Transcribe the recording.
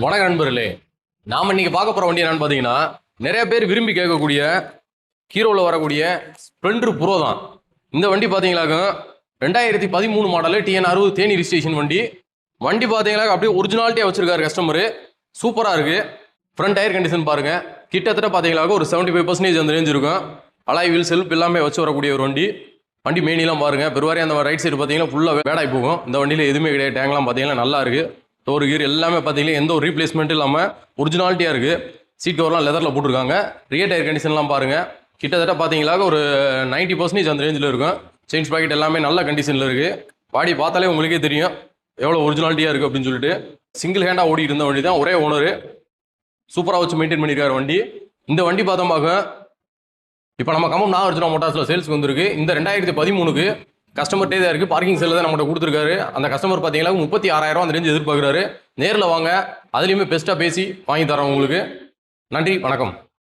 வணக்கம் நண்பர்களே. நாம் இன்னைக்கு பார்க்க போகிற வண்டி என்னன்னு பார்த்தீங்கன்னா, நிறைய பேர் விரும்பி கேட்கக்கூடிய ஹீரோவில் வரக்கூடிய ஸ்ப்ளெண்டர் ப்ரோ தான். இந்த வண்டி பார்த்தீங்கன்னாக்க 2013 மாடலு TN60 தேனி ரிஜிஸ்ட்ரேஷன் வண்டி. வண்டி பார்த்தீங்கன்னா அப்படியே ஒரிஜினாலிட்டியாக வச்சிருக்காரு கஸ்டமரு. சூப்பராக இருக்குது. ஃப்ரண்ட் டயர் கண்டிஷன் பாருங்கள். கிட்டத்தட்ட பார்த்தீங்கன்னா ஒரு 75% அந்த ரேஞ்ச் இருக்கும். அலாய் வீல் செல்ஃப் எல்லாமே வச்சு வரக்கூடிய ஒரு வண்டி. வண்டி மேனிலாம் பாருங்கள். பெருவாரி அந்த ரைட் சைடு பார்த்தீங்கன்னா ஃபுல்லாக வேடாகி போகும். இந்த வண்டியில் எதுவுமே கிடையாது. டேங்க்லாம் பார்த்தீங்கன்னா நல்லா இருக்குது. டோர் கீர் எல்லாமே பார்த்தீங்கன்னா எந்த ஒரு ரீப்ளேஸ்மெண்ட்டும் இல்லாமல் ஒரிஜினாலிட்டியாக இருக்குது. சீட் கவர்லாம் லெதரில் போட்டிருக்காங்க. ரியர் டயர் கண்டிஷன்லாம் பாருங்கள். கிட்டத்தட்ட பார்த்தீங்களா ஒரு 90% அந்த ரேஞ்சில் இருக்கும். செயின்ஸ் பாக்கெட் எல்லாமே நல்ல கண்டிஷனில் இருக்குது. பாடி பார்த்தாலே உங்களுக்கே தெரியும் எவ்வளோ ஒரிஜினாலிட்டியாக இருக்குது அப்படின்னு சொல்லிட்டு. சிங்கிள் ஹேண்டாக ஓடிட்டு இருந்த வண்டி தான். ஒரே ஓனர். சூப்பராக வச்சு மெயின்டைன் பண்ணியிருக்காரு வண்டி. இந்த வண்டி பார்த்தோம்பாக்க இப்போ நம்ம கம்பம் நாகார்ஜுனா மோட்டார்ஸில் சேல்ஸ்க்கு வந்திருக்கு. இந்த 2013க்கு கஸ்டமர்ட்டே தான் இருக்குது. பார்க்கிங் செல்லில் தான் நம்மகிட்ட கொடுத்துருக்காரு. அந்த கஸ்டமர் பார்த்தீங்கன்னா 36,000 அந்த ரேஞ்சு எதிர்பார்க்குறாரு. நேரில் வாங்க, அதுலேயுமே பெஸ்ட்டாக பேசி வாங்கி தரோம் உங்களுக்கு. நன்றி, வணக்கம்.